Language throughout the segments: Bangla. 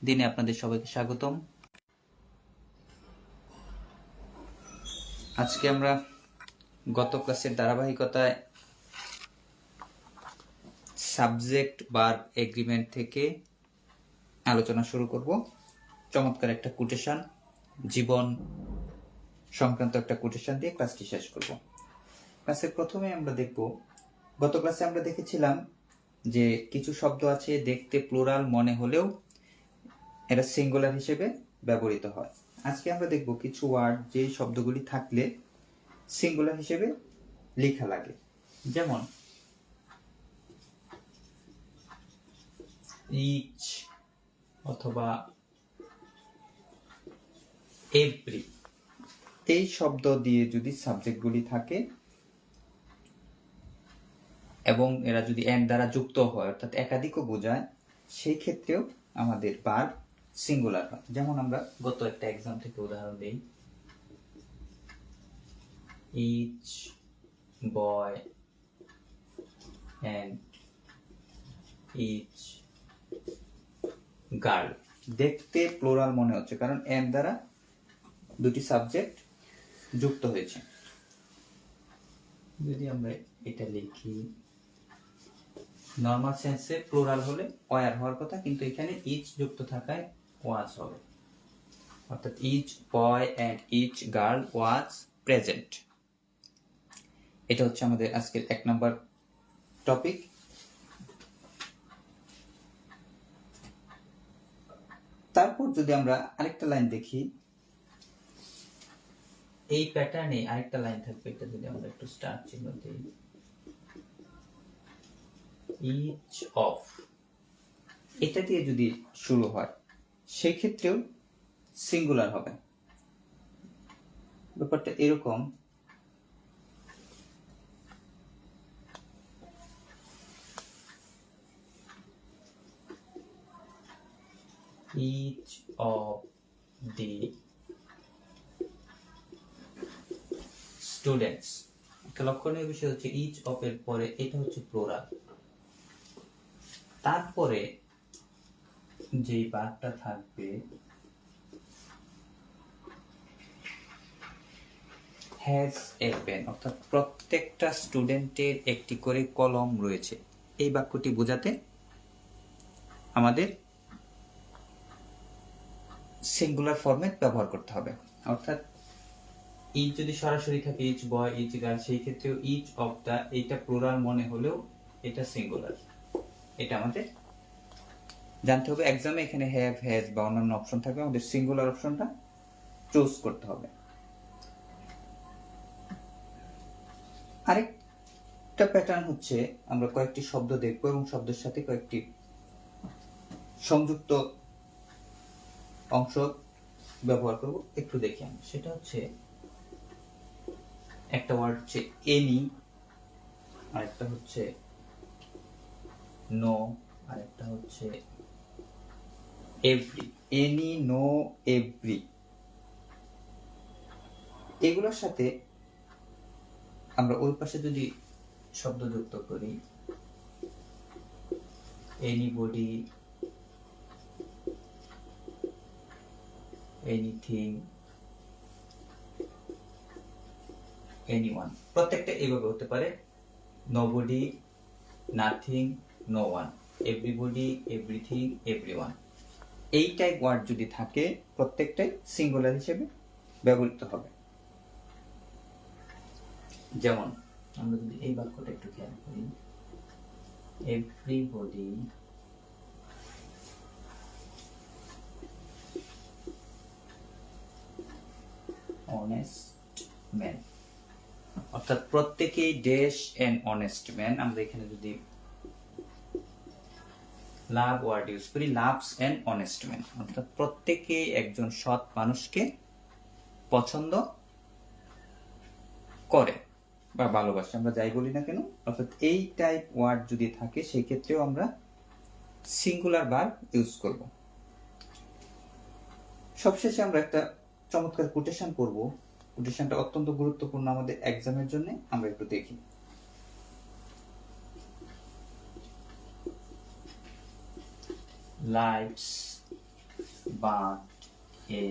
দিনে আপনাদের সবাইকে স্বাগতম। আজকে আমরা গত ক্লাসের ধারাবাহিকতায় সাবজেক্ট ভার্ব এগ্রিমেন্ট থেকে আলোচনা শুরু করব। চমৎকার একটা কোটেশন, জীবন সংক্রান্ত একটা কোটেশন দিয়ে ক্লাসটি শেষ করব। ক্লাসের প্রথমে আমরা দেখব, গত ক্লাসে আমরা দেখেছিলাম যে কিছু শব্দ আছে দেখতে প্লুরাল মনে হলেও এটা সিঙ্গুলার হিসেবে ব্যবহৃত হয়। আজকে আমরা দেখব কিছু ওয়ার্ড যে শব্দগুলি থাকলে সিঙ্গুলার হিসেবে লেখা লাগে, যেমন ইচ অথবা এভরি। এই শব্দ দিয়ে যদি সাবজেক্টগুলি থাকে এবং এরা যদি এন্ড দ্বারা যুক্ত হয়, অর্থাৎ একাধিকও বোঝায়, সেই ক্ষেত্রেও আমাদের ভার্ব সিঙ্গুলার হয়। যেমন আমরা গত একটা এক্সাম থেকে উদাহরণ দিই, each boy and each girl. দেখতে প্লুরাল মনে হচ্ছে কারণ এন্ড দ্বারা দুটি সাবজেক্ট যুক্ত হয়েছে। যদি আমরা এটা লিখি, নর্মাল সেন্সে প্লুরাল হলে ওয়ার হওয়ার কথা, কিন্তু এখানে ইচ যুক্ত থাকায় ওয়াজ হবে, অর্থাৎ each boy and each girl was present. এটা হচ্ছে আমাদের আজকের 1 নম্বর টপিক। তারপর যদি আমরা আরেকটা লাইন দেখি, এই প্যাটার্নে আরেকটা লাইন থাকবে, এটা যদি আমরা একটু স্টার চিহ্ন দিই, ইচ অফ, এটা দিয়ে যদি শুরু হয় সেই ক্ষেত্রেও সিঙ্গুলার হবে। ব্যাপারটা এরকম, each of the students। একটা লক্ষণীয় বিষয় হচ্ছে each of এর পরে এটা হচ্ছে প্লুরাল, তারপরে যে ভার্বটা থাকবে has a pen, অর্থাৎ প্রত্যেকটা স্টুডেন্টের একটি করে কলম রয়েছে। এই বাক্যটি বোঝাতে আমাদের সিঙ্গুলার ফরম্যাট ব্যবহার করতে হবে, অর্থাৎ ইচ যদি সরাসরি থাকে ইচ বয় ইচ গার্ল, সেই ক্ষেত্রেও ইচ অফ দা, এটা প্লুরাল মনে হলেও এটা সিঙ্গুলার। এটা আমাদের জানতে হবে। এক্সামে এখানে হ্যাভ, হ্যাজ বা অন্যান্য অপশন থাকবে, আমাদের সিঙ্গুলার অপশনটা চুজ করতে হবে। আরেকটা প্যাটার্ন হচ্ছে, আমরা কয়েকটি শব্দ দেখব এবং শব্দের সাথে কয়েকটি সংযুক্ত অংশ ব্যবহার করব। একটু দেখি আমরা, সেটা হচ্ছে একটা ওয়ার্ড হচ্ছে এনি, আরেকটা হচ্ছে নো, আরেকটা হচ্ছে এভরি। এনি, নো, এভরি, এগুলোর সাথে আমরা ওই পাশে যদি শব্দ যুক্ত করি, এনিবডি, এনিথিং, এনিওয়ান, প্রত্যেকটা এইভাবে হতে পারে। Nobody, nothing, no one, everybody, everything, everyone. এই টাইপ ওয়ার্ড যদি থাকে প্রত্যেকটাই সিঙ্গুলার হিসেবে ব্যবহৃত হবে। যেমন আমরা যদি এই বাক্যটা একটু খেয়াল করি, এভরিবডি অনেস্ট ম্যান, অর্থাৎ প্রত্যেকেই ড্যাশ এন্ড অনেস্ট ম্যান। আমরা এখানে যদি লাভ ওয়ার্ড ইউজ করি, লাভস এন্ড অনেস্ট ম্যান, অর্থাৎ প্রত্যেকেই একজন সৎ মানুষকে পছন্দ করে বা ভালোবাসে, আমরা যাই বলি না কেন। অর্থাৎ এই টাইপ ওয়ার্ড যদি থাকে সেই ক্ষেত্রেও আমরা সিঙ্গুলার ভার্ব ইউজ করব। সবশেষে আমরা একটা চমৎকার কোটেশন করব। কোটেশনটা অত্যন্ত গুরুত্বপূর্ণ আমাদের এক্সামের জন্য, আমরা একটু দেখি। Lives but a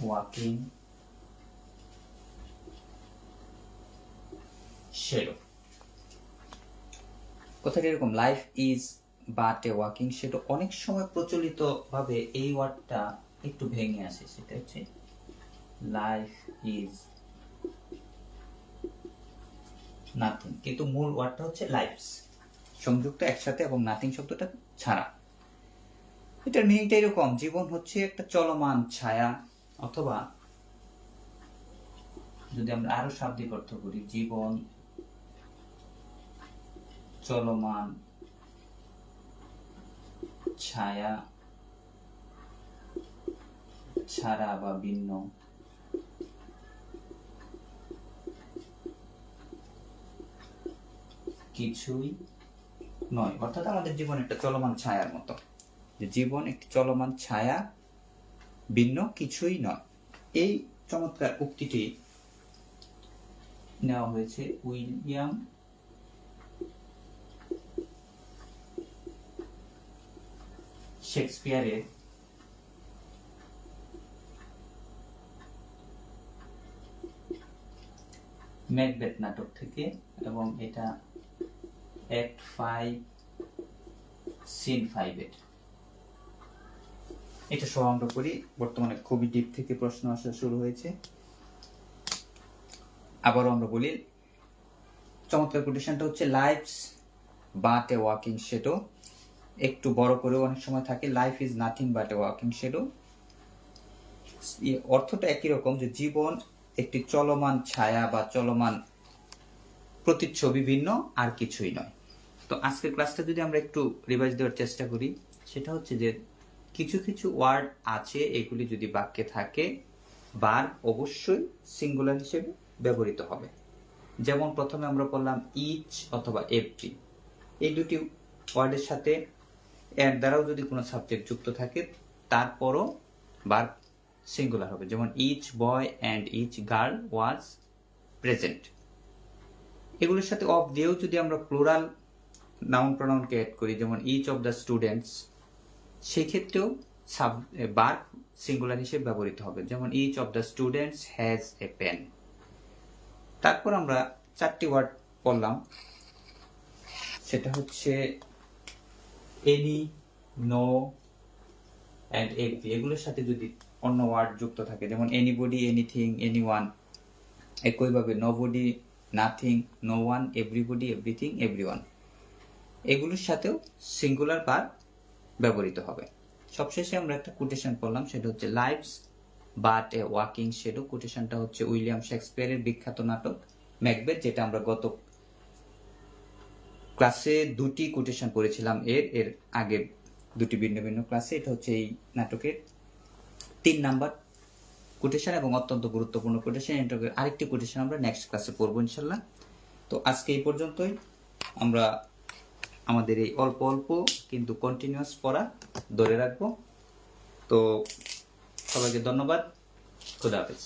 walking shadow। কথাটা এরকম, life is but a walking shadow. অনেক সময় প্রচলিত ভাবে এই ওয়ার্ডটা একটু ভেঙে আসে, সেটা হচ্ছে লাইফ ইজ নাথিং, কিন্তু মূল ওয়ার্ডটা হচ্ছে লাইফস সংযুক্ত একসাথে এবং নাথিং শব্দটা ছাড়া। এটার মিনিংটা এরকম, জীবন হচ্ছে একটা চলমান ছায়া, অথবা যদি আমরা আরো শাব্দিক অর্থ করি, জীবন চলমান ছায়া ছাড়া বা ভিন্ন কিছুই নয়। অর্থাৎ আমাদের জীবন একটা চলমান ছায়ার মতো, যে জীবন একটি চলমান ছায়া, ভিন্ন কিছুই নয়। এই চমৎকার উক্তিটি নেওয়া হয়েছে উইলিয়াম শেক্সপিয়ারের ম্যাকবেথ নাটক থেকে, এবং এটা অ্যাক্ট 5 সিন 5 এর। এটা সহ আমরা করি। বর্তমানে খুবই ডিপ থেকে প্রশ্ন আসা শুরু হয়েছে। আবারও আমরা বলি, চমৎকার কোটেশনটা হচ্ছে life's but a walking shadow. একটু বড় করেও অনেক সময় থাকে, life is nothing but a walking shadow. অর্থটা একই রকম, যে জীবন একটি চলমান ছায়া বা চলমান প্রতিচ্ছবি, ভিন্ন আর কিছুই নয়। তো আজকের ক্লাসটা যদি আমরা একটু রিভাইজ দেওয়ার চেষ্টা করি, সেটা হচ্ছে যে কিছু কিছু ওয়ার্ড আছে, এগুলি যদি বাক্যে থাকে, বার অবশ্যই সিঙ্গুলার হিসেবে ব্যবহৃত হবে। যেমন প্রথমে আমরা বললাম ইচ অথবা এভরি, এই দুটি ওয়ার্ডের সাথে এর দ্বারাও যদি কোনো সাবজেক্ট যুক্ত থাকে, তারপরও বার সিঙ্গুলার হবে। যেমন each boy and each girl was present. এগুলোর সাথে অফ দিয়েও যদি আমরা প্লুরাল নাউন প্রোনাউনকে অ্যাড করি, যেমন ইচ অফ দ্য স্টুডেন্টস, সেক্ষেত্রেও বার সিঙ্গুলার হিসেবে ব্যবহৃত হবে। যেমন each of the students has a pen. তারপর আমরা 4টি ওয়ার্ড পড়লাম, সেটা হচ্ছে এনি, নো অ্যান্ড এভরি। এগুলোর সাথে যদি অন্য ওয়ার্ড যুক্ত থাকে, যেমন এনিবডি, এনিথিং, এনিওয়ান, একইভাবে nobody, nothing, no one, everybody, everything, everyone, এগুলোর সাথেও সিঙ্গুলার বার ব্যবহৃত হবে। সবশেষে আমরা একটা কোটেশন পড়লাম, সেটা হচ্ছে life's but a walking shadow. কোটেশনটা হচ্ছে উইলিয়াম শেক্সপিয়ারের বিখ্যাত নাটক ম্যাকবেথ, যেটা আমরা গত ক্লাসে 2টি কোটেশন পড়েছিলাম। এর আগে 2টি ভিন্ন ভিন্ন ক্লাসে। এটা হচ্ছে এই নাটকের 3 নাম্বার কোটেশন এবং অত্যন্ত গুরুত্বপূর্ণ কোটেশন। নাটকের আরেকটি কোটেশন আমরা নেক্সট ক্লাসে পড়বো ইনশাল্লাহ। তো আজকে এই পর্যন্তই। আমরা আমাদের এই অল্প অল্প কিন্তু কন্টিনিউয়াস পড়া ধরে রাখবো। তো সবাইকে ধন্যবাদ। খুদা হাফেজ।